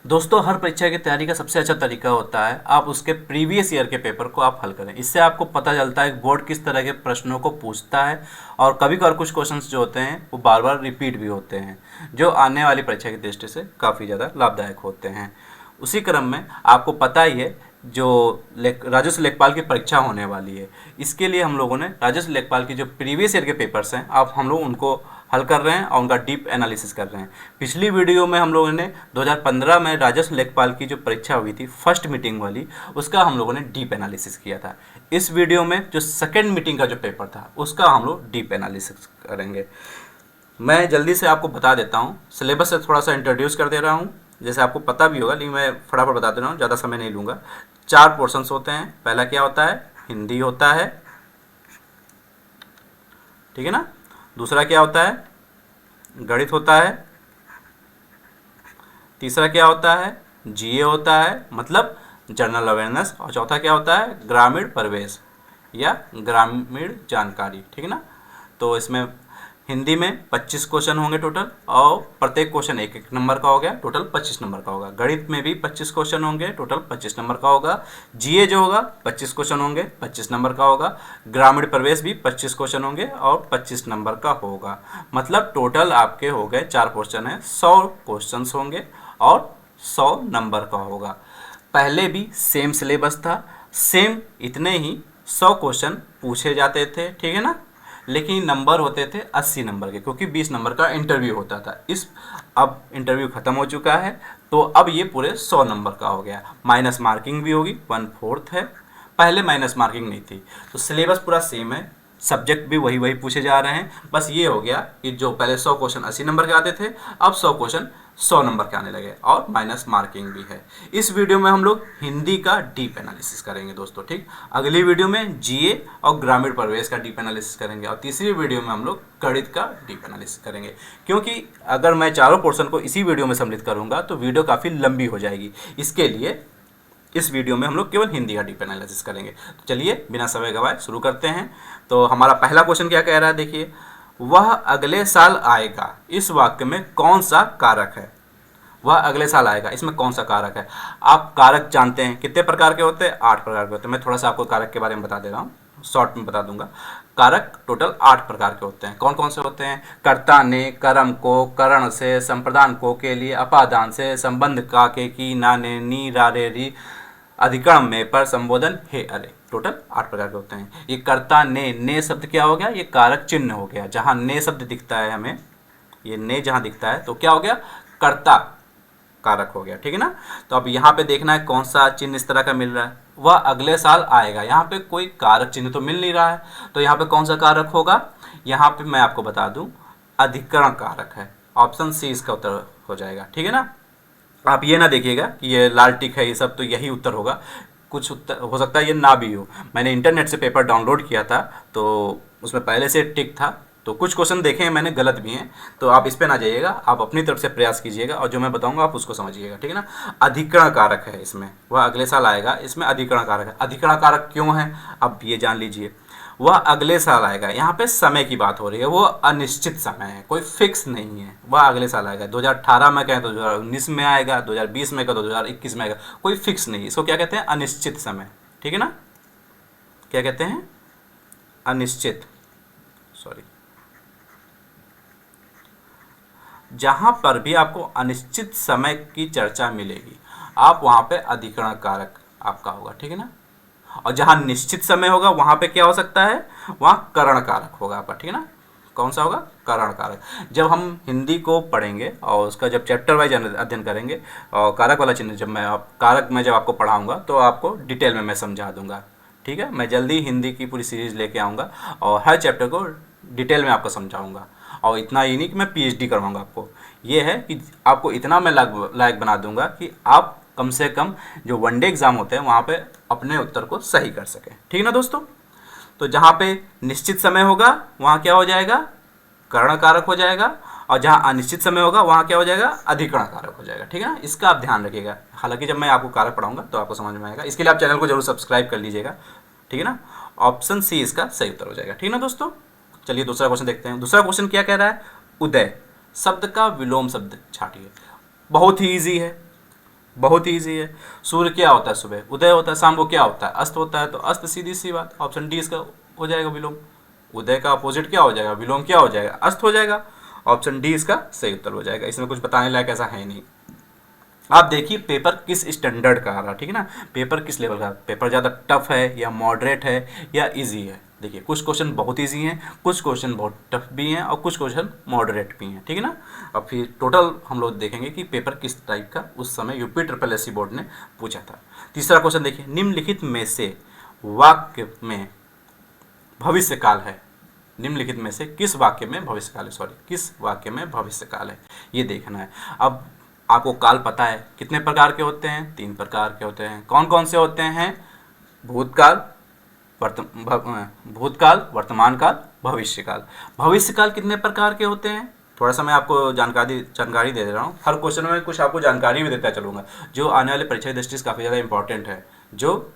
दोस्तों, हर परीक्षा की तैयारी का सबसे अच्छा तरीका होता है आप उसके प्रीवियस ईयर के पेपर को आप हल करें। इससे आपको पता चलता है कि बोर्ड किस तरह के प्रश्नों को पूछता है और कभी कभार कुछ क्वेश्चंस जो होते हैं वो बार बार रिपीट भी होते हैं, जो आने वाली परीक्षा की दृष्टि से काफ़ी ज़्यादा लाभदायक होते हैं। उसी क्रम में आपको पता ही है जो राजस्व लेखपाल की परीक्षा होने वाली है, इसके लिए हम लोगों ने राजस्व लेखपाल की जो प्रीवियस ईयर के पेपर्स हैं आप हम लोग उनको हल कर रहे हैं और उनका डीप एनालिसिस कर रहे हैं। पिछली वीडियो में हम लोगों ने 2015 में राजस्व लेखपाल की जो परीक्षा हुई थी फर्स्ट मीटिंग वाली, उसका हम लोगों ने डीप एनालिसिस किया था। इस वीडियो में जो सेकेंड मीटिंग का जो पेपर था उसका हम लोग डीप एनालिसिस करेंगे। मैं जल्दी से आपको बता देता हूँ, सिलेबस से थोड़ा सा इंट्रोड्यूस कर दे रहा हूँ, जैसे आपको पता भी होगा लेकिन मैं फटाफट बता दे रहा हूँ, ज़्यादा समय नहीं लूँगा। 4 पोर्शंस होते हैं। पहला क्या होता है? हिंदी होता है, ठीक है ना। दूसरा क्या होता है? गणित होता है। तीसरा क्या होता है? जीए होता है, मतलब जनरल अवेयरनेस। और चौथा क्या होता है? ग्रामीण प्रवेश या ग्रामीण जानकारी, ठीक है ना। तो इसमें हिंदी में 25 क्वेश्चन होंगे टोटल, और प्रत्येक क्वेश्चन एक एक नंबर का हो गया, टोटल 25 नंबर का होगा। गणित में भी 25 क्वेश्चन होंगे, टोटल 25 नंबर का होगा। जीए जो होगा 25 क्वेश्चन होंगे, 25 नंबर का होगा। ग्रामीण प्रवेश भी 25 क्वेश्चन होंगे और 25 नंबर का होगा। मतलब टोटल आपके हो गए 4 क्वेश्चन है, 100 क्वेश्चन होंगे और 100 नंबर का होगा। पहले भी सेम सिलेबस था, सेम इतने ही 100 क्वेश्चन पूछे जाते थे, ठीक है ना। लेकिन नंबर होते थे 80 नंबर के, क्योंकि 20 नंबर का इंटरव्यू होता था। अब इंटरव्यू ख़त्म हो चुका है, तो अब ये पूरे 100 नंबर का हो गया। माइनस मार्किंग भी होगी, 1/4 है। पहले माइनस मार्किंग नहीं थी। तो सिलेबस पूरा सेम है, सब्जेक्ट भी वही वही पूछे जा रहे हैं। बस ये हो गया कि जो पहले 100 क्वेश्चन 80 नंबर के आते थे, अब 100 क्वेश्चन 100 नंबर के आने लगे, और माइनस मार्किंग भी है। इस वीडियो में हम लोग हिंदी का डीप एनालिसिस करेंगे दोस्तों, ठीक। अगली वीडियो में जीए और ग्रामीण प्रवेश का डीप एनालिसिस करेंगे, और तीसरी वीडियो में हम लोग गणित का डीप एनालिसिस करेंगे। क्योंकि अगर मैं चारों पोर्शन को इसी वीडियो में सम्मिलित करूंगा तो वीडियो काफ़ी लंबी हो जाएगी। इसके लिए इस वीडियो में हम लोग केवल हिंदी का डीप एनालिसिस करेंगे। तो चलिए बिना समय गवाए शुरू करते हैं। तो हमारा पहला क्वेश्चन क्या कह रहा है, देखिए। वह अगले साल आएगा, इस वाक्य में कौन सा कारक है? वह अगले साल आएगा, इसमें कौन सा कारक है? आप कारक जानते हैं कितने प्रकार के होते हैं? 8 प्रकार के होते हैं। मैं थोड़ा सा आपको कारक के बारे में बता दे रहा हूँ, शॉर्ट में बता दूंगा। कारक टोटल 8 प्रकार के होते हैं। कौन कौन से होते हैं? कर्ता ने, कर्म को, करण से, संप्रदान को, के लिए, अपादान से, संबंध का, के, की, ना, ने, नी, रा, रे, री, अधिकरण में, पर, संबोधन, हे, अरे। टोटल 8 प्रकार के होते हैं। ये कर्ता ने शब्द क्या हो गया? ये कारक चिन्ह हो गया। जहाँ ने शब्द दिखता है हमें, ये ने जहाँ दिखता है तो क्या हो गया? कर्ता कारक हो गया, ठीक है ना। तो अब यहाँ पे देखना है कौन सा चिन्ह इस तरह का मिल रहा है। वह अगले साल आएगा, यहाँ पे कोई कारक चिन्ह तो मिल नहीं रहा है, तो यहाँ पे कौन सा कारक होगा? यहाँ पे मैं आपको बता दूं, अधिकरण कारक है। ऑप्शन सी इसका उत्तर हो जाएगा, ठीक है ना। आप ये ना देखिएगा कि ये लाल टिक है, ये सब तो यही उत्तर होगा। कुछ उत्तर हो सकता है ये ना भी हो। मैंने इंटरनेट से पेपर डाउनलोड किया था, तो उसमें पहले से टिक था, तो कुछ क्वेश्चन देखे हैं मैंने, गलत भी हैं। तो आप इस पे ना जाइएगा, आप अपनी तरफ से प्रयास कीजिएगा और जो मैं बताऊंगा आप उसको समझिएगा, ठीक है ना। अधिकरण कारक है इसमें, वह अगले साल आएगा, इसमें अधिकरण कारक है। अधिकरण कारक क्यों है अब ये जान लीजिए। वह अगले साल आएगा, यहाँ पे समय की बात हो रही है, वो अनिश्चित समय है, कोई फिक्स नहीं है। वह अगले साल आएगा, 2018 में कहें तो 2019 में आएगा, 2020 में कहें तो 2021 में आएगा, कोई फिक्स नहीं। इसको क्या कहते हैं? अनिश्चित समय, ठीक है ना। क्या कहते हैं? अनिश्चित, सॉरी। जहां पर भी आपको अनिश्चित समय की चर्चा मिलेगी, आप वहां पे अधिकरण कारक आपका होगा, ठीक है ना। और जहां निश्चित समय होगा वहां पे क्या हो सकता है? वहां करण कारक होगा आपका, ठीक है ना। कौन सा होगा? करण कारक। जब हम हिंदी को पढ़ेंगे और उसका जब चैप्टर वाइज अध्ययन करेंगे, और कारक वाला चिन्ह जब मैं कारक में जब आपको पढ़ाऊंगा तो आपको डिटेल में मैं समझा दूंगा, ठीक है। मैं जल्दी हिंदी की पूरी सीरीज लेके आऊँगा और हर चैप्टर को डिटेल में आपको समझाऊँगा। और इतना ही नहीं कि मैं पीएचडी करवाऊँगा आपको, ये है कि आपको इतना मैं लायक बना दूंगा कि आप कम से कम जो वनडे एग्ज़ाम होते हैं वहाँ पे अपने उत्तर को सही कर सकें, ठीक है ना दोस्तों। तो जहाँ पे निश्चित समय होगा वहाँ क्या हो जाएगा? करण कारक हो जाएगा, और जहाँ अनिश्चित समय होगा वहाँ क्या हो जाएगा? अधिकरण कारक हो जाएगा, ठीक है ना। इसका आप ध्यान रखिएगा। हालांकि जब मैं आपको कारक पढ़ाऊंगा तो आपको समझ में आएगा। इसके लिए आप चैनल को जरूर सब्सक्राइब कर लीजिएगा, ठीक है ना। ऑप्शन सी इसका सही उत्तर हो जाएगा, ठीक है ना दोस्तों। चलिए दूसरा क्वेश्चन देखते हैं। दूसरा क्वेश्चन क्या कह रहा है? उदय शब्द का विलोम शब्द छाटिए। बहुत ही ईजी है। बहुत ईजी है। सूर्य क्या होता है? सुबह उदय होता है, शाम को क्या होता है? अस्त होता है। तो अस्त सीधी सी बात, ऑप्शन डी इसका हो जाएगा विलोम। उदय का अपोजिट क्या हो जाएगा? विलोम क्या हो जाएगा? अस्त हो जाएगा। ऑप्शन डी इसका सही उत्तर हो जाएगा। इसमें कुछ बताने लायक ऐसा है नहीं। आप देखिए पेपर किस स्टैंडर्ड का आ रहा है, ठीक है ना, पेपर किस लेवल का, पेपर ज़्यादा टफ है या मॉडरेट है या इजी है। देखिए कुछ क्वेश्चन बहुत इजी हैं, कुछ क्वेश्चन बहुत टफ भी हैं और कुछ क्वेश्चन मॉडरेट भी हैं, ठीक है ना। अब फिर टोटल हम लोग देखेंगे कि पेपर किस टाइप का उस समय UP triple S C board ने पूछा था। तीसरा क्वेश्चन देखिए, निम्नलिखित में से वाक्य में भविष्य काल है। निम्नलिखित में से किस वाक्य में भविष्य काल है, किस वाक्य में भविष्य काल है, ये देखना है। अब आपको काल पता है कितने प्रकार के होते हैं? 3 प्रकार के होते हैं। कौन कौन से होते हैं? भूतकाल, वर्तमान काल, भविष्य काल। भविष्य काल कितने प्रकार के होते हैं? थोड़ा सा मैं आपको जानकारी दे रहा हूँ। हर क्वेश्चन में कुछ आपको जानकारी भी देता चलूँगा, जो आने वाले परीक्षा की दृष्टि से काफ़ी ज़्यादा इंपॉर्टेंट है, जो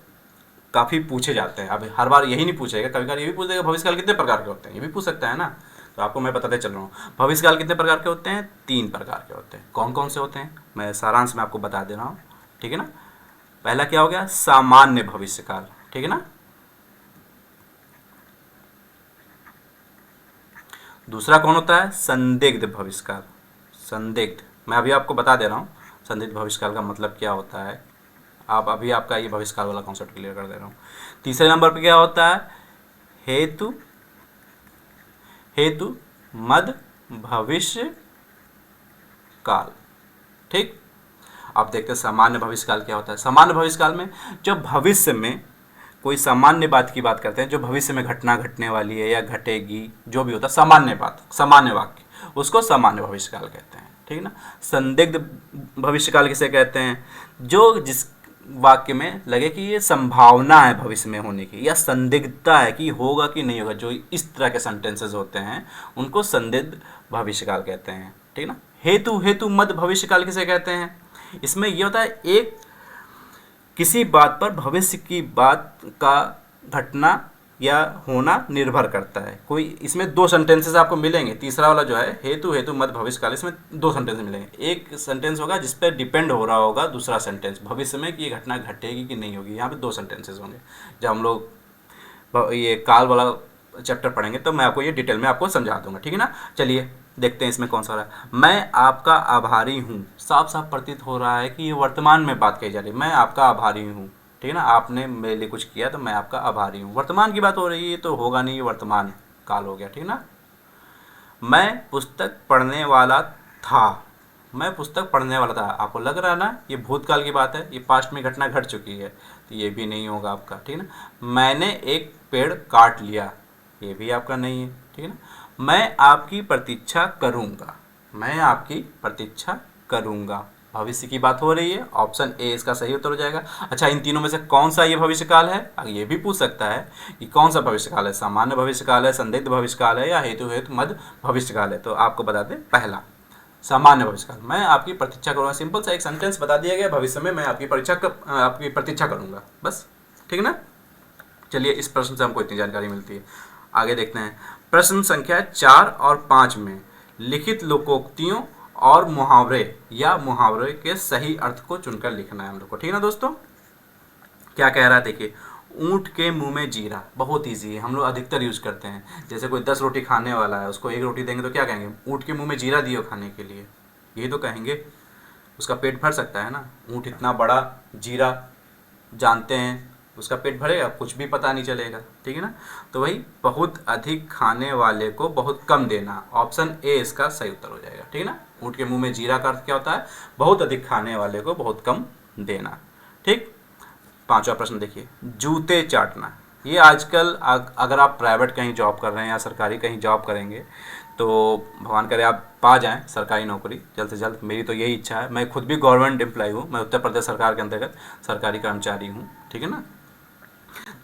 काफ़ी पूछे जाते हैं। अब हर बार यही नहीं पूछेगा, कभी कभी ये भी पूछ देगा भविष्य काल कितने प्रकार के होते हैं, ये भी पूछ सकता है ना। तो आपको मैं बताते चल रहा हूँ भविष्य काल कितने प्रकार के होते हैं। 3 प्रकार के होते हैं। कौन कौन से होते हैं मैं सारांश में आपको बता दे रहा हूँ, ठीक है ना। पहला क्या हो गया? सामान्य भविष्य काल, ठीक है ना। दूसरा कौन होता है? संदिग्ध भविष्य काल। संदिग्ध, मैं अभी आपको बता दे रहा हूँ संदिग्ध भविष्य काल का मतलब क्या होता है। आप अभी आपका ये भविष्य काल वाला कॉन्सेप्ट क्लियर कर दे रहा हूँ। तीसरे नंबर पे क्या होता है? हेतु मद भविष्य काल, ठीक। आप देखते हैं सामान्य भविष्य काल क्या होता है। सामान्य भविष्य काल में जब भविष्य में कोई सामान्य बात की बात करते हैं, जो भविष्य में घटना घटने वाली है या घटेगी, जो भी होता है सामान्य बात, सामान्य वाक्य, उसको सामान्य भविष्य काल कहते हैं, ठीक ना। संदिग्ध भविष्य काल किसे कहते हैं? जो जिस वाक्य में लगे कि ये संभावना है भविष्य में होने की, या संदिग्धता है कि होगा कि नहीं होगा, जो इस तरह के सेंटेंसेस होते हैं उनको संदिग्ध भविष्य काल कहते हैं, ठीक ना। हेतु मद भविष्य काल किसे कहते हैं? इसमें यह होता है एक किसी बात पर भविष्य की बात का घटना या होना निर्भर करता है। कोई इसमें 2 सेंटेंसेस आपको मिलेंगे। तीसरा वाला जो है हेतु मद भविष्य काल, इसमें 2 सेंटेंस मिलेंगे। एक सेंटेंस होगा जिस पर डिपेंड हो रहा होगा दूसरा सेंटेंस भविष्य में कि ये घटना घटेगी कि नहीं होगी। यहाँ पे 2 सेंटेंसेस होंगे। जब हम लोग ये काल वाला चैप्टर पढ़ेंगे तो मैं आपको ये डिटेल में आपको समझा दूंगा, ठीक है ना। चलिए देखते हैं इसमें कौन सा रहा है। मैं आपका आभारी हूँ। साफ साफ प्रतीत हो रहा है कि ये वर्तमान में बात कही जा रही है। मैं आपका आभारी हूँ, ठीक है ना। आपने मेरे लिए कुछ किया तो मैं आपका आभारी हूँ। वर्तमान की बात हो रही है तो होगा नहीं, ये वर्तमान काल हो गया, ठीक है ना। मैं पुस्तक पढ़ने वाला था। मैं पुस्तक पढ़ने वाला था, आपको लग रहा है ना ये भूतकाल की बात है, ये पास्ट में घटना घट चुकी है, तो ये भी नहीं होगा आपका, ठीक है ना। मैंने एक पेड़ काट लिया, ये भी आपका नहीं है, ठीक है ना। मैं आपकी प्रतीक्षा करूँगा। मैं आपकी प्रतीक्षा करूँगा, भविष्य की बात हो रही है। ऑप्शन ए इसका सही उत्तर हो जाएगा। अच्छा, इन तीनों में से कौन सा ये भविष्य काल है? अगर ये भी पूछ सकता है कि कौन सा भविष्य काल है, सामान्य भविष्य काल है, संदिग्ध भविष्य काल है या हेतु मद भविष्य काल है, तो आपको बता दें पहला सामान्य भविष्य काल। मैं आपकी प्रतीक्षा करूँगा, सिंपल सा एक सेंटेंस बता दिया गया, भविष्य में मैं आपकी प्रतीक्षा करूँगा, बस, ठीक है ना। चलिए इस प्रश्न से हमको इतनी जानकारी मिलती है। आगे देखते हैं प्रश्न संख्या 4 और 5 में लिखित लोकोक्तियों और मुहावरे या मुहावरे के सही अर्थ को चुनकर लिखना है हम लोग को, ठीक है ना दोस्तों। क्या कह रहा है देखिए, ऊँट के मुंह में जीरा, बहुत इजी है, हम लोग अधिकतर यूज करते हैं। जैसे कोई 10 रोटी खाने वाला है, उसको 1 रोटी देंगे तो क्या कहेंगे? ऊँट के मुंह में जीरा दियो खाने के लिए, यही तो कहेंगे। उसका पेट भर सकता है ना, ऊँट इतना बड़ा, जीरा जानते हैं, उसका पेट भरेगा? कुछ भी पता नहीं चलेगा, ठीक है ना। तो वही बहुत अधिक खाने वाले को बहुत कम देना, ऑप्शन ए इसका सही उत्तर हो जाएगा, ठीक है ना। ऊँट के मुंह में जीरा का अर्थ क्या होता है? बहुत अधिक खाने वाले को बहुत कम देना, ठीक। 5वां प्रश्न देखिए, जूते चाटना। ये आजकल अगर आप प्राइवेट कहीं जॉब कर रहे हैं या सरकारी कहीं जॉब करेंगे तो भगवान करे आप पा जाएं सरकारी नौकरी जल्द से जल्द। मेरी तो यही इच्छा है। मैं खुद भी गवर्नमेंट एम्प्लॉय हूँ, मैं उत्तर प्रदेश सरकार के अंतर्गत सरकारी कर्मचारी हूँ, ठीक है ना।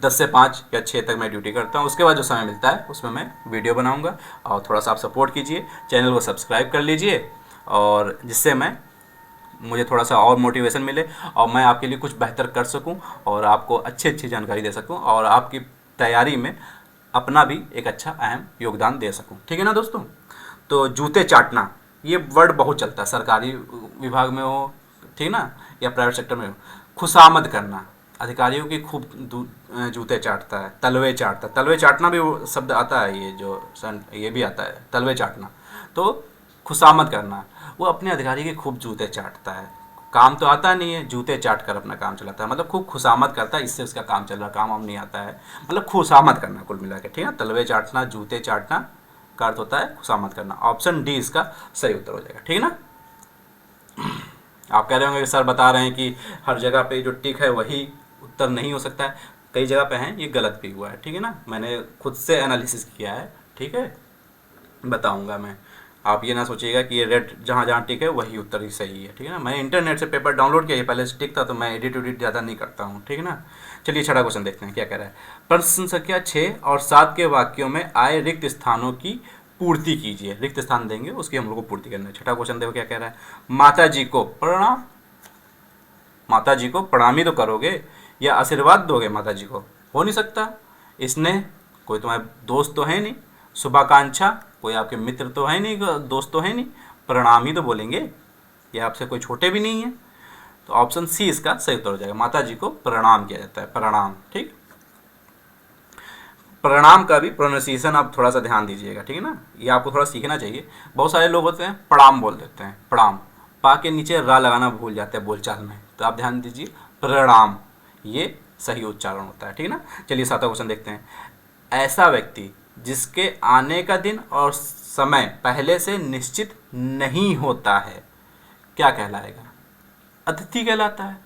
10 से 5 या 6 तक मैं ड्यूटी करता हूँ। उसके बाद जो समय मिलता है उसमें मैं वीडियो बनाऊँगा, और थोड़ा सा आप सपोर्ट कीजिए, चैनल को सब्सक्राइब कर लीजिए, और जिससे मुझे थोड़ा सा और मोटिवेशन मिले और मैं आपके लिए कुछ बेहतर कर सकूं और आपको अच्छी जानकारी दे सकूं और आपकी तैयारी में अपना भी एक अच्छा अहम योगदान दे सकूं, ठीक है ना दोस्तों। तो जूते चाटना, ये वर्ड बहुत चलता है, सरकारी विभाग में हो, ठीक ना, या प्राइवेट सेक्टर में हो, खुशामद करना, अधिकारियों की खूब जूते चाटता है, तलवे चाटता है, तलवे चाटना भी वो शब्द आता है, ये जो ये भी आता है तलवे चाटना, तो खुशामद करना, वो अपने अधिकारी के खूब जूते चाटता है, काम तो आता नहीं है, जूते चाट कर अपना काम चलाता है, मतलब खूब खुशामद करता है, इससे उसका काम चल रहा, काम वाम नहीं आता है, मतलब खुशामद करना कुल मिला के, ठीक है। तलवे चाटना, जूते चाटना का अर्थ होता है खुशामद करना। ऑप्शन डी इसका सही उत्तर हो जाएगा, ठीक है ना। आप कह रहे होंगे कि सर बता रहे हैं कि हर जगह पे जो टिक है वही उत्तर नहीं हो सकता है, कई जगह पे हैं ये गलत भी हुआ है, ठीक है ना, मैंने खुद से एनालिसिस किया है, ठीक है, बताऊंगा मैं, आप ये ना सोचिएगा कि ये रेड जहाँ जहाँ टिक है वही उत्तर ही सही है, ठीक है ना। मैंने इंटरनेट से पेपर डाउनलोड किया, पहले से टिक था, तो मैं एडिट उडिट ज़्यादा नहीं करता हूँ, ठीक है ना। चलिए छठा क्वेश्चन देखते हैं क्या कह रहा है। प्रश्न संख्या 6 और 7 के वाक्यों में आए रिक्त स्थानों की पूर्ति कीजिए। रिक्त स्थान देंगे, उसकी हम लोग को पूर्ति करनी है। छठा क्वेश्चन देखो क्या कह रहा है। माता जी को प्रणाम, माता जी को प्रणाम ही तो करोगे या आशीर्वाद दोगे माता जी को, हो नहीं सकता। इसने कोई तुम्हारे दोस्त तो है नहीं, शुभाकांक्षा कोई आपके मित्र तो है नहीं, दोस्त तो है नहीं, प्रणाम ही तो बोलेंगे, ये आपसे कोई छोटे भी नहीं है, तो ऑप्शन सी इसका सही उत्तर हो जाएगा। माता जी को प्रणाम किया जाता है, प्रणाम, ठीक। प्रणाम का भी प्रोनाउंसिएशन आप थोड़ा सा ध्यान दीजिएगा, ठीक है ना, ये आपको थोड़ा सीखना चाहिए। बहुत सारे लोग होते हैं प्रणाम बोल देते हैं, प्रणाम, पा के नीचे रा लगाना भूल जाते हैं बोलचाल में, तो आप ध्यान दीजिए प्रणाम, ये सही उच्चारण होता है, ठीक है ना। चलिए सातवां क्वेश्चन देखते हैं। ऐसा व्यक्ति जिसके आने का दिन और समय पहले से निश्चित नहीं होता है क्या कहलाएगा? अतिथि कहलाता है,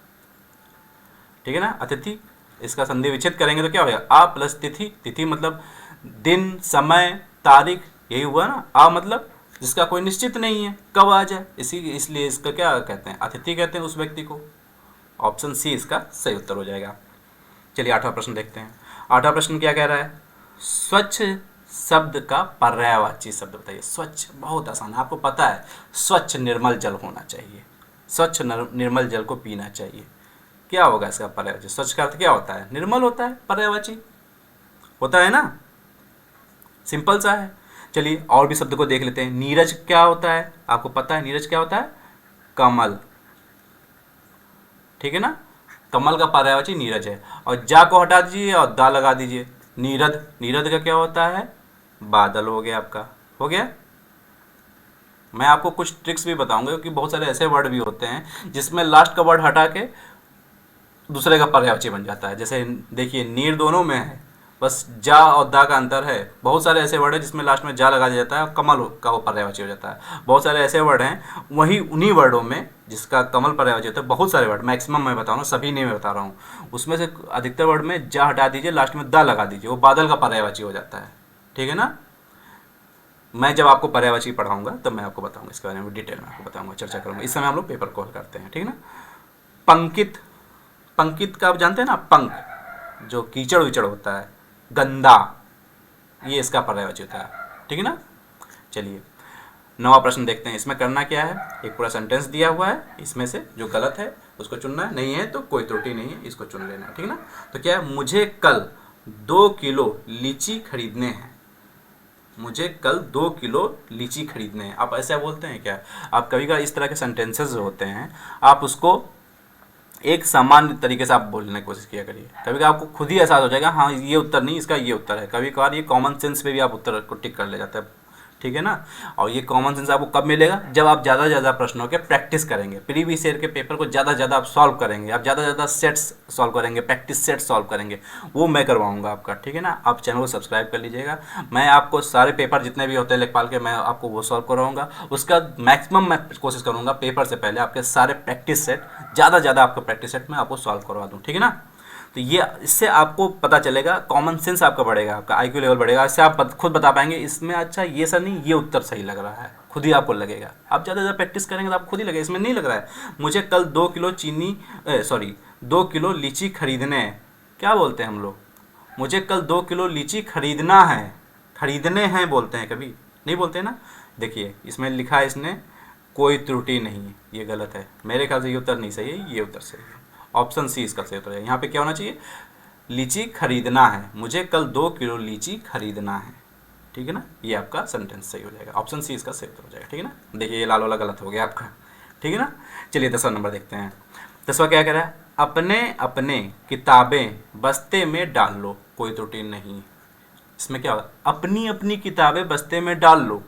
ठीक है ना, अतिथि। इसका संधि विच्छेद करेंगे तो क्या होगा? आ प्लस तिथि, तिथि मतलब दिन, समय, तारीख, यही हुआ ना। आ मतलब जिसका कोई निश्चित नहीं है कब आ जाए, इसलिए इसका क्या कहते हैं? अतिथि कहते हैं उस व्यक्ति को। ऑप्शन सी इसका सही उत्तर हो जाएगा। चलिए आठवां प्रश्न देखते हैं। आठवां प्रश्न क्या कह रहा है? स्वच्छ शब्द का पर्यायवाची शब्द बताइए। स्वच्छ बहुत आसान है, आपको पता है, स्वच्छ निर्मल जल होना चाहिए, स्वच्छ निर्मल जल को पीना चाहिए। क्या होगा इसका पर्यायवाची? स्वच्छ का अर्थ क्या होता है? निर्मल होता है, पर्यायवाची होता है ना, सिंपल सा है। चलिए और भी शब्द को देख लेते हैं। नीरज क्या होता है? आपको पता है नीरज क्या होता है? कमल, ठीक है ना, कमल का पर्यायवाची नीरज है। और जा को हटा दीजिए और दा लगा दीजिए, नीरद, नीरद का क्या होता है? बादल हो गया आपका, हो गया। मैं आपको कुछ ट्रिक्स भी बताऊंगा क्योंकि बहुत सारे ऐसे वर्ड भी होते हैं जिसमें लास्ट का वर्ड हटा के दूसरे का पर्यायवाची बन जाता है। जैसे देखिए नीर दोनों में है, बस जा और दा का अंतर है। बहुत सारे ऐसे वर्ड हैं जिसमें लास्ट में जा लगा दिया जाता है और कमल का वो पर्यायवाची हो जाता है। बहुत सारे ऐसे वर्ड हैं वही उन्हीं वर्डों में जिसका कमल पर्यायवाची होता है। बहुत सारे वर्ड, मैक्सिमम मैं बता रहा हूँ, सभी नहीं मैं बता रहा हूँ, उसमें से अधिकतर वर्ड में जा हटा दीजिए, लास्ट में दा लगा दीजिए, वो बादल का पर्यायवाची हो जाता है, ठीक है ना। मैं जब आपको पर्यायवाची पढ़ाऊंगा तब मैं आपको बताऊंगा, इसके बारे में डिटेल में आपको बताऊंगा, चर्चा करूंगा। इस समय हम लोग पेपर कॉल करते हैं, ठीक है ना। पंकित, पंकित का आप जानते हैं ना, पंक जो कीचड़ विचड़ होता है, गंदा, ये इसका पर्यायवाची होता है, ठीक है ना। चलिए नवा प्रश्न देखते हैं। इसमें करना क्या है? एक पूरा सेंटेंस दिया हुआ है, इसमें से जो गलत है उसको चुनना है, नहीं है तो कोई त्रुटि नहीं है, इसको चुन लेना है, ठीक है ना। तो क्या है? मुझे कल 2 किलो लीची खरीदने हैं, मुझे कल 2 किलो लीची खरीदने हैं। आप ऐसा बोलते हैं क्या? आप कभी कभी इस तरह के सेंटेंसेस होते हैं, आप उसको एक सामान्य तरीके से आप बोलने की कोशिश किया करिए। कभी कभी आपको खुद ही एहसास हो जाएगा हाँ ये उत्तर नहीं, इसका ये उत्तर है। कभी कभार ये कॉमन सेंस पे भी आप उत्तर को टिक कर ले जाते हैं, ठीक है ना। और ये कॉमन सेंस आपको कब मिलेगा? जब आप ज़्यादा से ज़्यादा प्रश्नों के प्रैक्टिस करेंगे, प्रीवियस ईयर के पेपर को ज़्यादा से ज़्यादा आप सॉल्व करेंगे, आप ज़्यादा से ज़्यादा सेट्स सॉल्व करेंगे, प्रैक्टिस सेट सॉल्व करेंगे, वो मैं करवाऊंगा आपका, ठीक है ना। आप चैनल को सब्सक्राइब कर लीजिएगा, मैं आपको सारे पेपर जितने भी होते हैं लेखपाल के, मैं आपको वो सॉल्व करवाऊंगा। उसका मैक्सिमम मैं कोशिश करूँगा पेपर से पहले आपके सारे प्रैक्टिस सेट, ज़्यादा से ज़्यादा आपका प्रैक्टिस सेट मैं आपको सॉल्व करवा दूँ, ठीक है ना। तो ये इससे आपको पता चलेगा, कॉमन सेंस आपका बढ़ेगा, आपका आईक्यू लेवल बढ़ेगा। इससे आप खुद बता पाएंगे इसमें अच्छा ये सर नहीं, ये उत्तर सही लग रहा है, खुद ही आपको लगेगा। आप ज़्यादा ज़्यादा प्रैक्टिस करेंगे तो आप खुद ही लगेगा इसमें नहीं लग रहा है। मुझे कल 2 किलो 2 किलो लीची खरीदने हैं, क्या बोलते हैं हम लोग? मुझे कल 2 किलो लीची खरीदना है, खरीदने हैं बोलते हैं, कभी नहीं बोलते ना। देखिए इसमें लिखा है इसने कोई त्रुटि नहीं, ये गलत है, मेरे ख्याल से ये उत्तर नहीं सही है, ये उत्तर सही है। ऑप्शन सी इसका सही उत्तर है। यहाँ पे क्या होना चाहिए? लीची खरीदना है, मुझे कल 2 किलो लीची खरीदना है, ठीक है ना। ये आपका सेंटेंस सही हो जाएगा, ऑप्शन सी इसका सही उत्तर हो जाएगा, ठीक है ना। देखिए ये लाल वाला गलत हो गया आपका, ठीक है ना। चलिए 10वां नंबर देखते हैं। 10वां क्या कह रहा है, अपने अपने किताबें बस्ते में डाल लो, कोई त्रुटि नहीं। इसमें क्या होगा, अपनी अपनी किताबें बस्ते में डाल लो,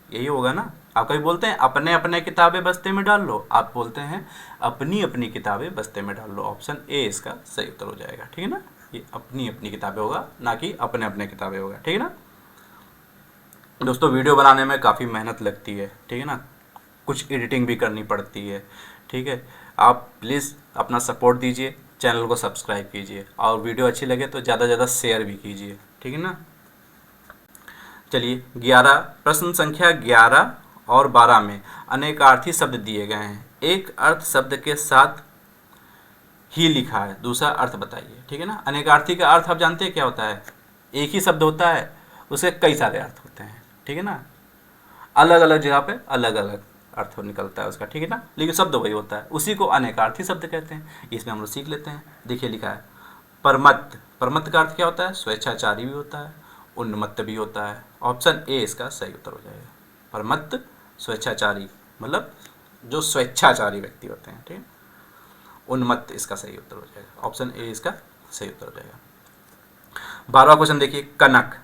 यही होगा ना। आप कभी बोलते हैं अपने अपने किताबें बस्ते में डाल लो, आप बोलते हैं अपनी अपनी किताबें बस्ते में डाल लो। ऑप्शन ए इसका सही उत्तर हो जाएगा, ठीक है ना। ये अपनी अपनी किताबें होगा, ना कि अपने अपने किताबें होगा, ठीक है ना। दोस्तों वीडियो बनाने में काफ़ी मेहनत लगती है, ठीक है ना, कुछ एडिटिंग भी करनी पड़ती है, ठीक है। आप प्लीज़ अपना सपोर्ट दीजिए, चैनल को सब्सक्राइब कीजिए, और वीडियो अच्छी लगे तो ज़्यादा से ज़्यादा शेयर भी कीजिए, ठीक है ना। चलिए 11, प्रश्न संख्या 11 और 12 में अनेकार्थी शब्द दिए गए हैं। एक अर्थ शब्द के साथ ही लिखा है, दूसरा अर्थ बताइए, ठीक है ना। अनेकार्थी का अर्थ आप जानते हैं क्या होता है, एक ही शब्द होता है, उसके कई सारे अर्थ होते हैं, ठीक है ना। अलग अलग जगह पे अलग अलग अर्थ निकलता है उसका, ठीक है ना, लेकिन शब्द वही होता है, उसी को अनेकार्थी शब्द कहते हैं। इसमें हम लोग सीख लेते हैं। देखिए लिखा है परमत्त, परमत्त का अर्थ क्या होता है, स्वेच्छाचारी भी होता है, उन्मत्त भी होता है। ऑप्शन ए इसका सही उत्तर हो जाएगा। परमत्त स्वेच्छाचारी मतलब जो स्वेच्छाचारी व्यक्ति होते हैं, ठीक है। उन्मत्त इसका सही उत्तर हो जाएगा, ऑप्शन ए इसका सही उत्तर हो जाएगा। 12वां क्वेश्चन देखिए, कनक,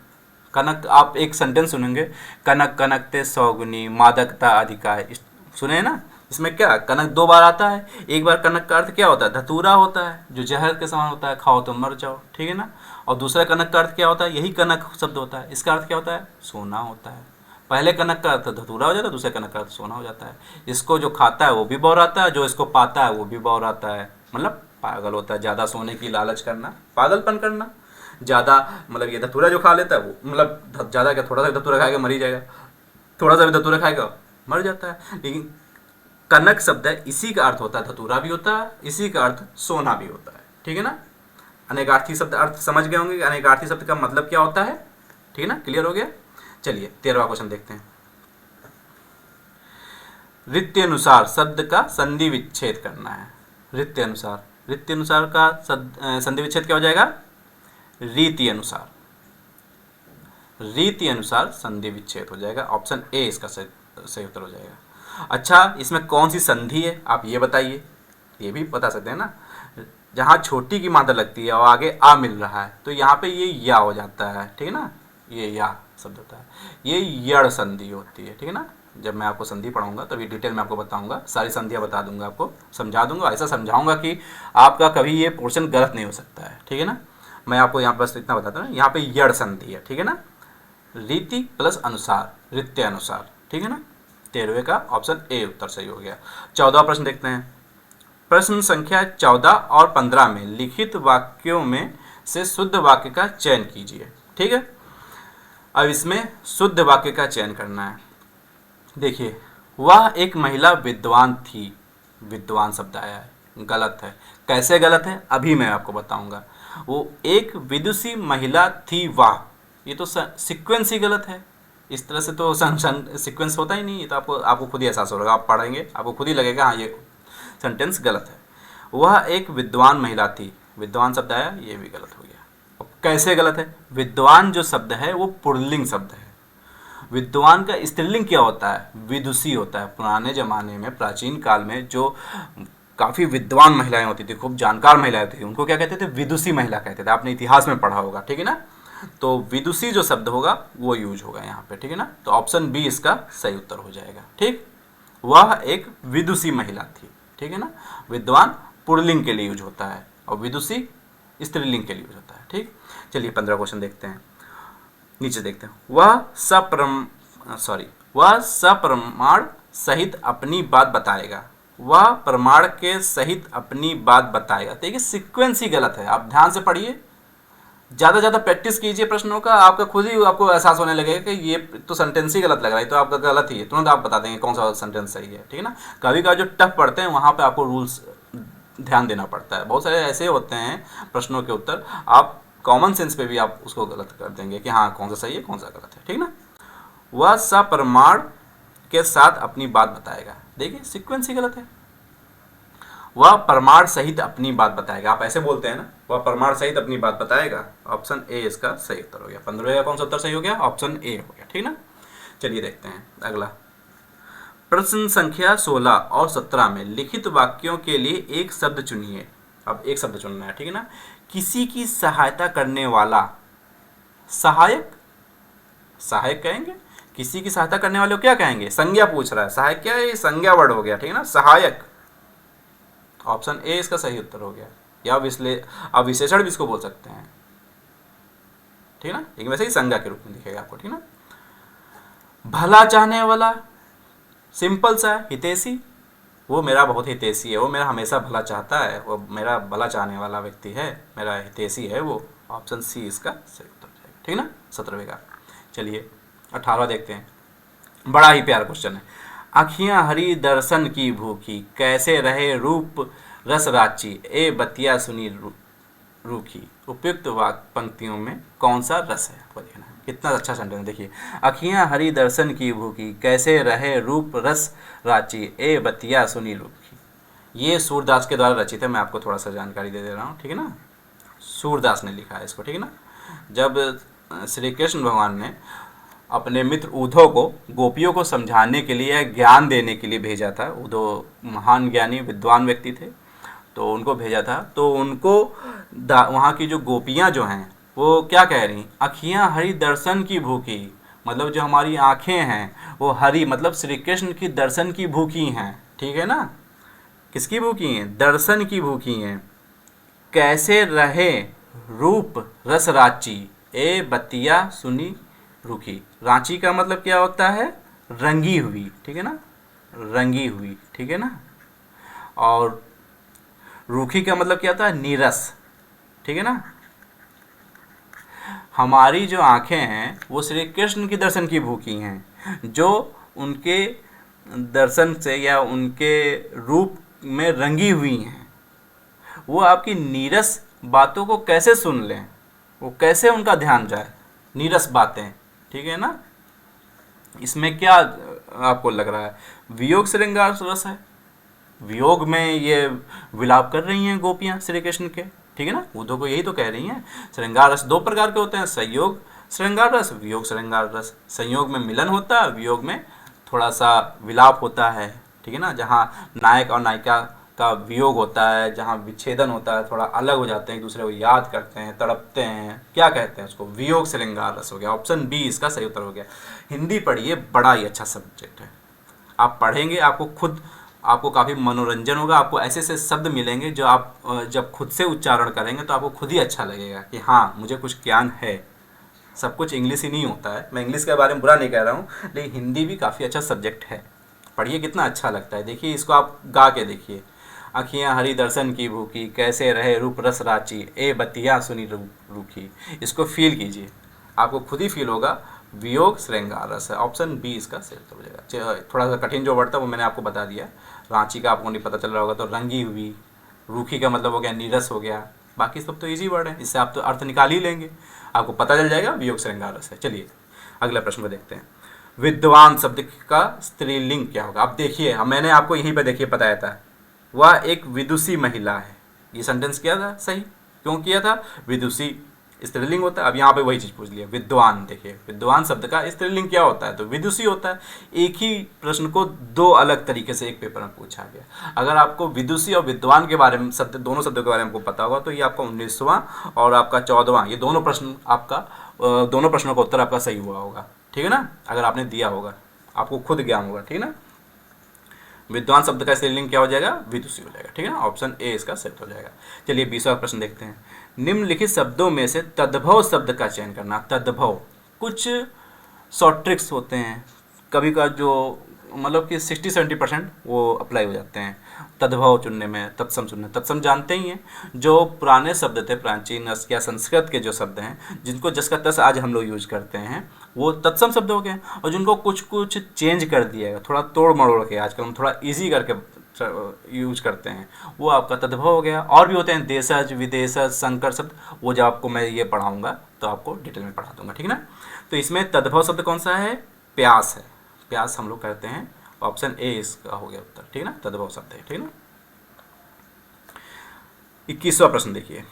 कनक आप एक सेंटेंस सुनेंगे, कनक कनकते सौगुनी मादकता अधिकाय, सुने हैं ना। इसमें क्या कनक 2 बार आता है। एक बार कनक का अर्थ क्या होता है, धतूरा होता है, जो जहर के समान होता है, खाओ तो मर जाओ, ठीक है ना। और दूसरा कनक का अर्थ क्या होता है, यही कनक शब्द होता है, इसका अर्थ क्या होता है, सोना होता है। पहले कनक का अर्थ धतूरा हो जाता है, दूसरे कनक का अर्थ सोना हो जाता है। इसको जो खाता है वो भी बौराता है, जो इसको पाता है वो भी बौराता है, मतलब पागल होता है। ज़्यादा सोने की लालच करना, पागलपन करना। ज़्यादा मतलब ये धतूरा जो खा लेता है वो, मतलब ज़्यादा क्या, थोड़ा सा धतूरा खाएगा मर ही जाएगा, थोड़ा सा भी धतूरा खाएगा मर जाता है। लेकिन कनक शब्द है, इसी का अर्थ होता है धतूरा भी होता है, इसी का अर्थ सोना भी होता है, ठीक है ना। अनेकार्थी शब्द अर्थ समझ गए होंगे, अनेकार्थी शब्द का मतलब क्या होता है, ठीक है ना, क्लियर हो गया। चलिए 13वां क्वेश्चन देखते हैं। रीति अनुसार शब्द का संधि विच्छेद करना है। रीति अनुसार, रीति अनुसार का संधि विच्छेद क्या हो जाएगा, रीति अनुसार, रीति अनुसार संधि विच्छेद हो जाएगा। ऑप्शन ए इसका सही उत्तर हो जाएगा। अच्छा इसमें कौन सी संधि है आप ये बताइए, ये भी बता सकते हैं ना। जहाँ छोटी की मात्रा लगती है और आगे आ मिल रहा है, तो यहाँ पे ये या हो जाता है, ठीक है ना, ये या शब्द होता है, ये यड़ संधि होती है, ठीक है ना। जब मैं आपको संधि पढ़ाऊंगा तभी डिटेल में आपको बताऊंगा, सारी संधियाँ बता दूंगा, आपको समझा दूंगा, ऐसा समझाऊंगा कि आपका कभी ये पोर्शन गलत नहीं हो सकता है, ठीक है ना। मैं आपको यहाँ बस इतना बताता हूँ, यहाँ पे यड़ संधि है, ठीक है ना, रीति प्लस अनुसार, रीत्य अनुसार, ठीक है ना। 13वें का ऑप्शन ए उत्तर सही हो गया। 14वां प्रश्न देखते हैं। प्रश्न संख्या 14 और 15 में लिखित वाक्यों में से शुद्ध वाक्य का चयन कीजिए, ठीक है। अब इसमें शुद्ध वाक्य का चयन करना है। देखिए, वह एक महिला विद्वान थी, विद्वान शब्द आया है, गलत है। कैसे गलत है अभी मैं आपको बताऊंगा। वो एक विदुषी महिला थी, वाह, ये तो सीक्वेंस ही गलत है। इस तरह से तो सीक्वेंस होता ही नहीं, ये तो आपको खुद ही एहसास होगा, आप पढ़ेंगे आपको खुद ही लगेगा हाँ ये सेंटेंस गलत है। वह एक विद्वान महिला थी, विद्वान शब्द आया, ये भी गलत हो गया। अब कैसे गलत है, विद्वान जो शब्द है वो पुल्लिंग शब्द है। विद्वान का स्त्रीलिंग क्या होता है, विदुषी होता है। पुराने ज़माने में, प्राचीन काल में जो काफ़ी विद्वान महिलाएं होती थी, खूब जानकार महिलाएं होती थी, उनको क्या कहते थे, विदुषी महिला कहते थे। आपने इतिहास में पढ़ा होगा, ठीक है ना। तो विदुषी जो शब्द होगा वो यूज होगा यहाँ पे, ठीक है ना। तो ऑप्शन बी इसका सही उत्तर हो जाएगा, ठीक। वह एक विदुषी महिला थी, ठीक है ना। विद्वान पुल्लिंग के लिए यूज होता है और विदुषी स्त्रीलिंग के लिए यूज होता है, ठीक। चलिए 15 क्वेश्चन देखते हैं, नीचे देखते हैं। वह सप्रमाण सहित अपनी बात बताएगा, वह प्रमाण के सहित अपनी बात बताएगा। देखिए सीक्वेंस ही गलत है, आप ध्यान से पढ़िए, ज़्यादा ज़्यादा प्रैक्टिस कीजिए प्रश्नों का, आपका खुद ही आपको एहसास होने लगेगा कि ये तो सेंटेंस ही गलत लग रहा है, तो आपका गलत ही है, तुरंत आप बता देंगे कौन सा सेंटेंस सही है, ठीक है ना। कभी कभी जो टफ पढ़ते हैं वहाँ पे आपको रूल्स ध्यान देना पड़ता है। बहुत सारे ऐसे होते हैं प्रश्नों के उत्तर, आप कॉमन सेंस पे भी आप उसको गलत कर देंगे कि हाँ कौन सा सही है कौन सा गलत है, ठीक ना। वह सप्रमाण के साथ अपनी बात बताएगा, देखिए सीक्वेंस ही गलत है। वह प्रमाण सहित अपनी बात बताएगा, आप ऐसे बोलते हैं ना, वह प्रमाण सहित अपनी बात बताएगा। ऑप्शन ए इसका सही उत्तर हो गया। 15 का कौन सा उत्तर सही हो गया, ऑप्शन ए हो गया, ठीक ना। चलिए देखते हैं अगला। प्रश्न संख्या 16 और 17 में लिखित वाक्यों के लिए एक शब्द चुनिए। अब एक शब्द चुनना है, ठीक है ना। किसी की सहायता करने वाला, सहायक, सहायक कहेंगे। किसी की सहायता करने वाले को क्या कहेंगे? संज्ञा पूछ रहा है। सहायक क्या है? ये संज्ञा वर्ड हो गया, ठीक है ना, सहायक। ऑप्शन ए इसका सही उत्तर हो गया। या अब विशेषण भी इसको बोल सकते हैं, ठीक है ना, लेकिन वैसे ही संज्ञा के रूप में दिखेगा आपको, ठीक है ना। भला चाहने वाला, सिंपल सा, हितैषी, वो मेरा बहुत हितैषी है, वो मेरा हमेशा भला चाहता है, वो मेरा भला चाहने वाला व्यक्ति है, मेरा हितैषी है वो। ऑप्शन सी इसका सही उत्तर जाएगा, ठीक है ना, 17वें का। चलिए 18वां देखते हैं। बड़ा ही प्यारा क्वेश्चन है। आँखियाँ हरी दर्शन की भूखी, कैसे रहे रूप रस राची, ए बतिया सुनी रूखी। उपयुक्त वाक्य पंक्तियों में कौन सा रस है? आपको देखना है। कितना अच्छा सेंटेंस, देखिए। आँखियाँ हरी दर्शन की भूखी, कैसे रहे रूप रस राची, ए बतिया सुनी रूखी। ये सूरदास के द्वारा रचित है। मैं आपको थोड़ा सा जानकारी दे रहा हूँ, ठीक है ना। सूरदास ने लिखा है इसको, ठीक है ना। जब श्री कृष्ण भगवान ने अपने मित्र उद्धव को गोपियों को समझाने के लिए, ज्ञान देने के लिए भेजा था, उद्धव महान ज्ञानी विद्वान व्यक्ति थे, तो उनको भेजा था, तो उनको वहाँ की जो गोपियाँ जो हैं वो क्या कह रही? आँखियाँ हरी दर्शन की भूखी, मतलब जो हमारी आँखें हैं वो हरी, मतलब श्री कृष्ण की दर्शन की भूखी हैं, ठीक है ना। किसकी भूखी हैं? दर्शन की भूखी हैं। कैसे रहे रूप रस रांची, ए बतिया सुनी रूखी। रांची का मतलब क्या होता है? रंगी हुई, ठीक है ना, रंगी हुई, ठीक है ना। और रूखी का मतलब क्या होता है? नीरस, ठीक है ना। हमारी जो आंखें हैं वो श्री कृष्ण की दर्शन की भूखी हैं, जो उनके दर्शन से या उनके रूप में रंगी हुई हैं। वो आपकी नीरस बातों को कैसे सुन लें, वो कैसे उनका ध्यान जाए? नीरस बातें, ठीक है ना। इसमें क्या आपको लग रहा है? वियोग श्रृंगार रस है। वियोग में ये विलाप कर रही हैं गोपियाँ श्री कृष्ण के, ठीक है ना। उद्धव को यही तो कह रही हैं। श्रृंगार रस दो प्रकार के होते हैं, संयोग श्रृंगार रस, वियोग श्रृंगार रस। संयोग में मिलन होता है, वियोग में थोड़ा सा विलाप होता है, ठीक है ना। जहाँ नायक और नायिका का वियोग होता है, जहाँ विच्छेदन होता है, थोड़ा अलग हो जाते हैं, एक दूसरे को याद करते हैं, तड़पते हैं, क्या कहते हैं उसको? वियोग श्रृंगार रस हो गया। ऑप्शन बी इसका सही उत्तर हो गया। हिंदी पढ़िए, बड़ा ही अच्छा सब्जेक्ट है। आप पढ़ेंगे, आपको काफ़ी मनोरंजन होगा। आपको ऐसे ऐसे शब्द मिलेंगे जो आप जब खुद से उच्चारण करेंगे तो आपको खुद ही अच्छा लगेगा कि हाँ, मुझे कुछ ज्ञान है। सब कुछ इंग्लिश ही नहीं होता है। मैं इंग्लिश के बारे में बुरा नहीं कह रहा हूँ, लेकिन हिंदी भी काफ़ी अच्छा सब्जेक्ट है। पढ़िए, कितना अच्छा लगता है। देखिए, इसको आप गा के देखिए। आँखियाँ हरी दर्शन की भूखी, कैसे रहे रूप रस राची, ए बतिया सुनी रूखी। इसको फील कीजिए, आपको खुद ही फील होगा। वियोग श्रृंगार रस है। ऑप्शन बी इसका सही उत्तर हो जाएगा। थोड़ा सा कठिन जो वर्ड था वो मैंने आपको बता दिया। रांची का आपको नहीं पता चल रहा होगा, तो रंगी हुई। रूखी का मतलब हो गया नीरस हो गया। बाकी सब तो इजी वर्ड है, इससे आप तो अर्थ निकाल ही लेंगे, आपको पता चल जाएगा वियोग श्रृंगार रस है। चलिए अगला प्रश्न को देखते हैं। विद्वान शब्द का स्त्रीलिंग क्या होगा? अब देखिए, मैंने आपको यहीं पर देखिए बताया था, वह एक विदुषी महिला है। ये सेंटेंस किया था सही, क्यों किया था? विदुषी स्त्रीलिंग होता है। अब यहाँ पे वही चीज़ पूछ लिया, विद्वान। देखिए, विद्वान शब्द का स्त्रीलिंग क्या होता है? तो विदुषी होता है। एक ही प्रश्न को दो अलग तरीके से एक पेपर में पूछा गया। अगर आपको विदुषी और विद्वान के बारे में दोनों शब्दों के बारे में आपको पता होगा, तो ये आपका 19वां और आपका 14वां, ये दोनों प्रश्नों का उत्तर आपका सही हुआ होगा, ठीक है ना। अगर आपने दिया होगा, आपको खुद ज्ञान होगा, ठीक है ना। विद्वान शब्द का स्त्रीलिंग क्या हो जाएगा? विदुषी हो जाएगा, ठीक है ना। ऑप्शन ए इसका सही हो जाएगा। चलिए 20वां प्रश्न देखते हैं। निम्नलिखित शब्दों में से तद्भव शब्द का चयन करना। तद्भव, कुछ शॉर्ट ट्रिक्स होते हैं कभी का, जो मतलब कि 60-70% वो अप्लाई हो जाते हैं तद्भव चुनने में, तत्सम चुनने। तत्सम जानते ही हैं, जो पुराने शब्द थे, प्राचीन या संस्कृत के जो शब्द हैं, जिनको जस का तस आज हम लोग यूज करते हैं, वो तत्सम शब्द हो गए। और जिनको कुछ कुछ चेंज कर दिया गया, थोड़ा तोड़ मरोड़ के आजकल हम थोड़ा ईजी करके यूज करते हैं, वो आपका तद्भव हो गया। और भी होते हैं देशज, विदेशज, संकर शब्द, वो जब आपको मैं ये पढ़ाऊंगा तो आपको डिटेल में पढ़ा दूंगा, ठीक है ना। तो इसमें तद्भव शब्द कौन सा है? प्यास है। प्यास हम लोग कहते हैं। ऑप्शन ए इसका हो गया उत्तर, ठीक है ना, तद्भव शब्द है, ठीक है ना। 21वां प्रश्न देखिए।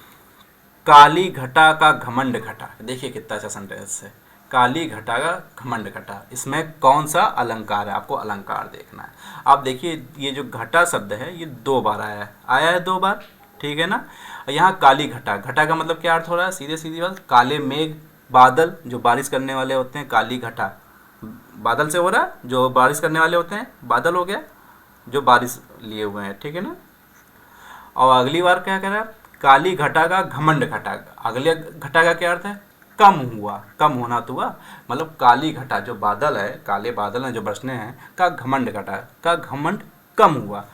काली घटा का घमंड घटा। देखिए कितना अच्छा सेंटेंस है। काली घटा का घमंड घटा, इसमें कौन सा अलंकार है, आपको अलंकार देखना है। आप देखिए ये जो घटा शब्द है ये 2 बार आया है 2 बार, ठीक है ना। यहाँ काली घटा, घटा का मतलब क्या अर्थ हो रहा है, सीधे सीधी बात, काले मेघ, बादल जो बारिश करने वाले होते हैं, काली घटा बादल से हो रहा है, जो बारिश करने वाले होते हैं, बादल हो गया जो बारिश लिए हुए हैं, ठीक है ना। और अगली बार क्या कह रहा है, काली घटा का घमंड घटा, अगले घटा का क्या अर्थ है, कम हुआ, कम होना तो हुआ, मतलब काली घटा जो बादल है, काले बादल हैं जो बरसने हैं, का घमंड घटा का घमंड कम हुआ।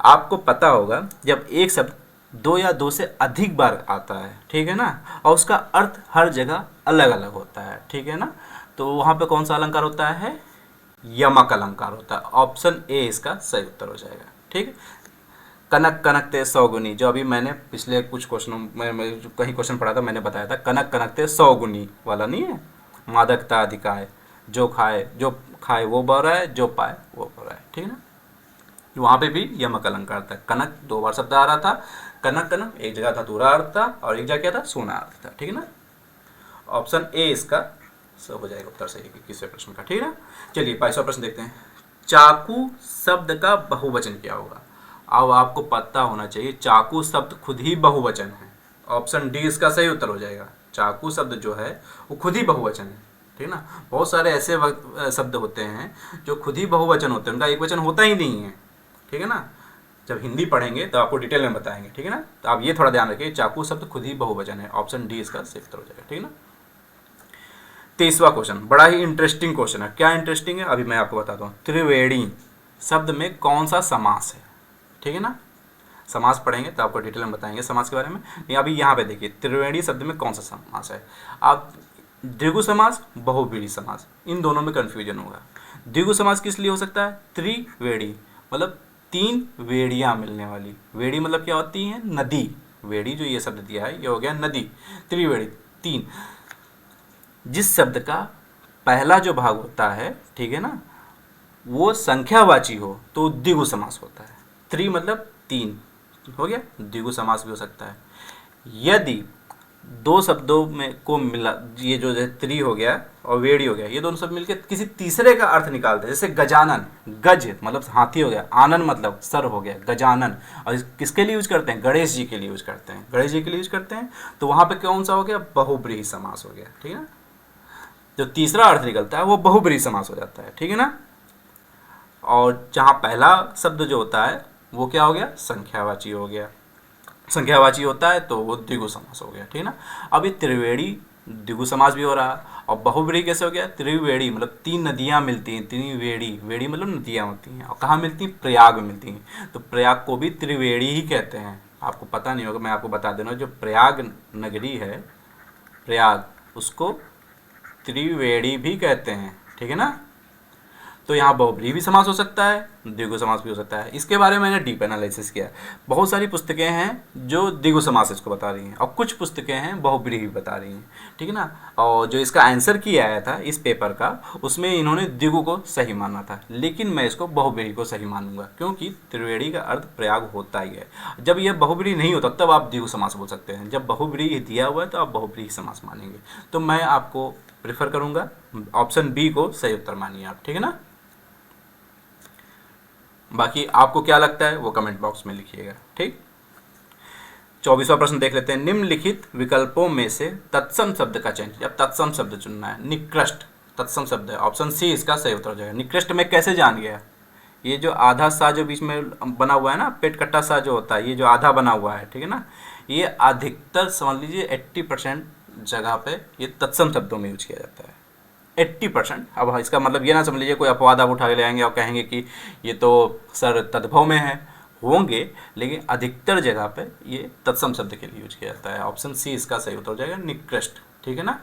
आपको पता होगा जब एक शब्द 2 या 2 से अधिक बार आता है, ठीक है ना, और उसका अर्थ हर जगह अलग अलग होता है, ठीक है ना, तो वहाँ पे कौन सा अलंकार होता है, यमक अलंकार होता है। ऑप्शन ए इसका सही उत्तर हो जाएगा, ठीक है। कनक कनकते 100 गुनी, जो अभी मैंने पिछले कुछ क्वेश्चनों में जो कहीं क्वेश्चन पढ़ा था मैंने बताया था, कनक कनकते 100 गुनी वाला नहीं है, मादकता अधिकाय, जो खाए वो बह रहा है, जो पाए वो बह रहा है, ठीक है ना। वहाँ पे भी यमक अलंकार था, कनक 2 बार शब्द आ रहा था, कनक कनक एक जगह था दूरा अर्थ था और एक जगह क्या था, सोना अर्थ था, ठीक है ना। ऑप्शन ए इसका सब हो जाएगा उत्तर सही 21वें प्रश्न का, ठीक है ना। चलिए 22वां प्रश्न देखते हैं, चाकू शब्द का बहुवचन क्या होगा। अब आपको पता होना चाहिए चाकू शब्द खुद ही बहुवचन है, ऑप्शन डी इसका सही उत्तर हो जाएगा। चाकू शब्द जो है वो खुद ही बहुवचन है, ठीक है ना। बहुत सारे ऐसे शब्द होते हैं जो खुद ही बहुवचन होते हैं, उनका एक वचन होता ही नहीं है, ठीक है ना। जब हिंदी पढ़ेंगे तो आपको डिटेल में बताएंगे, ठीक है ना। तो आप ये थोड़ा ध्यान रखिए, चाकू शब्द खुद ही बहुवचन है, ऑप्शन डी इसका सही उत्तर हो जाएगा, ठीक है ना। 23वां क्वेश्चन बड़ा ही इंटरेस्टिंग क्वेश्चन है, क्या इंटरेस्टिंग है अभी मैं आपको बताता हूँ। त्रिवेणी शब्द में कौन सा समास है, ठीक है ना। समास पढ़ेंगे तो आपको डिटेल में बताएंगे समास के बारे में। ये अभी यहाँ पे देखिए त्रिवेणी शब्द में कौन सा समास है। आप द्विगु समास, बहुव्रीहि समास, इन दोनों में कन्फ्यूजन होगा। द्विगु समास किस लिए हो सकता है, त्रिवेणी मतलब 3 वेड़ियाँ मिलने वाली, वेड़ी मतलब क्या होती है, नदी, वेड़ी जो ये शब्द दिया है ये हो गया नदी, त्रिवेणी 3। जिस शब्द का पहला जो भाग होता है, ठीक है ना, वो संख्यावाची हो तो द्विगु समास होता है। त्रि मतलब 3 हो गया, द्विगु समास भी हो सकता है। यदि 2 शब्दों में को मिला, ये जो है त्रि हो गया और वेड़ी हो गया, ये दोनों शब्द मिलकर किसी तीसरे का अर्थ निकालते हैं, जैसे गजानन, गज मतलब हाथी हो गया, आनन मतलब सर हो गया, गजानन। और किसके लिए यूज करते हैं, गणेश जी के लिए यूज करते हैं, गणेश जी के लिए यूज करते हैं, तो वहाँ पे कौन सा हो गया, बहुव्रीहि समास हो गया, ठीक है ना। जो तीसरा अर्थ निकलता है वो बहुव्रीहि समास हो जाता है, ठीक है ना। और जहाँ पहला शब्द जो होता है वो क्या हो गया, संख्यावाची हो गया, संख्यावाची होता है तो वो द्विगु समास हो गया, ठीक है ना। अब ये त्रिवेणी द्विगु समास भी हो रहा, और बहुव्रीहि कैसे हो गया, त्रिवेणी मतलब 3 नदियाँ मिलती हैं, त्रिवेणी, वेड़ी मतलब नदियाँ होती हैं, और कहाँ मिलती हैं, प्रयाग में मिलती हैं, तो प्रयाग को भी त्रिवेणी ही कहते हैं। आपको पता नहीं होगा, मैं आपको बता देना, जो प्रयाग नगरी है प्रयाग, उसको त्रिवेणी भी कहते हैं, ठीक है ना। तो यहाँ बहुव्रीहि भी समास हो सकता है, द्विगु समास भी हो सकता है। इसके बारे में मैंने डीप एनालिसिस किया। बहुत सारी पुस्तकें हैं जो द्विगु समास इसको बता रही हैं, और कुछ पुस्तकें हैं बहुव्रीहि भी बता रही हैं, ठीक है ना। और जो इसका आंसर किया आया था इस पेपर का, उसमें इन्होंने द्विगु को सही माना था, लेकिन मैं इसको बहुव्रीहि को सही मानूंगा, क्योंकि त्रिवेणी का अर्थ प्रयाग होता ही है। जब यह बहुव्रीहि नहीं होता तब आप द्विगु समास बोल सकते हैं, जब बहुव्रीहि दिया हुआ है तो आप बहुव्रीहि समास मानेंगे। तो मैं आपको प्रेफर करूँगा ऑप्शन बी को सही उत्तर मानिए आप, ठीक है ना। बाकी आपको क्या लगता है वो कमेंट बॉक्स में लिखिएगा, ठीक। 24वां प्रश्न देख लेते हैं, निम्नलिखित विकल्पों में से तत्सम शब्द का चयन कीजिए। अब तत्सम शब्द चुनना है, निकृष्ट तत्सम शब्द है, ऑप्शन सी इसका सही उत्तर हो जाएगा। निकृष्ट में कैसे जान गया, ये जो आधा सा जो बीच में बना हुआ है ना, पेट कट्टा सा जो होता है, ये जो आधा बना हुआ है, ठीक है ना, ये अधिकतर समझ लीजिए 80% जगह पे ये तत्सम शब्दों में यूज किया जाता है, 80%। अब इसका मतलब ये ना समझ लीजिए कोई अपवाद आप उठा के ले आएंगे और कहेंगे कि ये तो सर तद्भव में है, होंगे, लेकिन अधिकतर जगह पे ये तत्सम शब्द के लिए यूज किया जाता है। ऑप्शन सी इसका सही उत्तर हो जाएगा, निकृष्ट, ठीक है ना।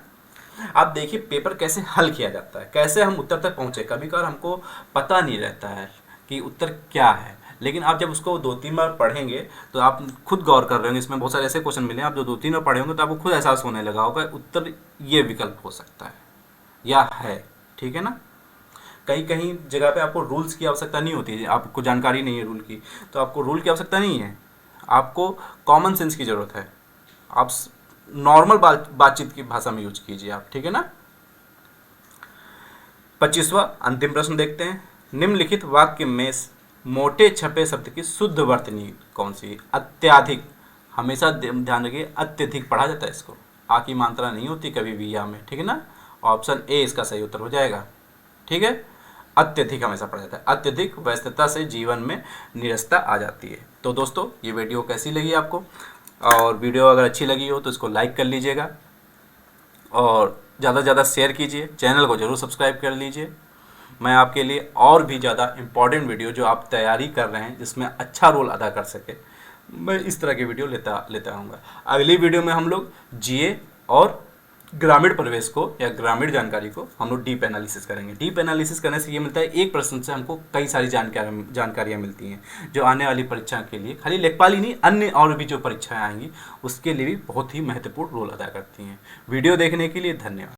आप देखिए पेपर कैसे हल किया जाता है, कैसे हम उत्तर तक पहुँचे। कभी कभार हमको पता नहीं रहता है कि उत्तर क्या है, लेकिन आप जब उसको 2-3 बार पढ़ेंगे तो आप खुद गौर कर रहे होंगे। इसमें बहुत सारे ऐसे क्वेश्चन मिले, आप जो 2-3 बार पढ़े होंगे तो आपको खुद एहसास होने लगा होगा उत्तर ये विकल्प हो सकता है या है, ठीक है ना। कहीं कहीं जगह पे आपको रूल्स की आवश्यकता नहीं होती है, आपको जानकारी नहीं है रूल की, तो आपको रूल की आवश्यकता नहीं है, आपको कॉमन सेंस की ज़रूरत है। आप नॉर्मल बातचीत की भाषा में यूज कीजिए आप, ठीक है ना। 25वां अंतिम प्रश्न देखते हैं। निम्नलिखित वाक्य में मोटे छपे शब्द की शुद्ध वर्तनी कौन सी है? अत्याधिक, हमेशा ध्यान रखिए अत्यधिक पढ़ा जाता है इसको, आ की मात्रा नहीं होती कभी भी या में, ठीक है ना। ऑप्शन ए इसका सही उत्तर हो जाएगा, ठीक है। अत्यधिक हमेशा पढ़ा जाता है, अत्यधिक व्यस्तता से जीवन में नीरसता आ जाती है। तो दोस्तों ये वीडियो कैसी लगी आपको, और वीडियो अगर अच्छी लगी हो तो इसको लाइक कर लीजिएगा और ज़्यादा से ज़्यादा शेयर कीजिए, चैनल को ज़रूर सब्सक्राइब कर लीजिए। मैं आपके लिए और भी ज़्यादा इम्पॉर्टेंट वीडियो जो आप तैयारी कर रहे हैं जिसमें अच्छा रोल अदा कर सके, मैं इस तरह की वीडियो लेता रहूँगा। अगली वीडियो में हम लोग जीए और ग्रामीण परिवेश को या ग्रामीण जानकारी को हम लोग डीप एनालिसिस करेंगे। डीप एनालिसिस करने से ये मिलता है एक प्रश्न से हमको कई सारी जानकारियाँ मिलती हैं जो आने वाली परीक्षा के लिए, खाली लेखपाल ही नहीं अन्य और भी जो परीक्षाएँ आएंगी उसके लिए भी बहुत ही महत्वपूर्ण रोल अदा करती हैं। वीडियो देखने के लिए धन्यवाद।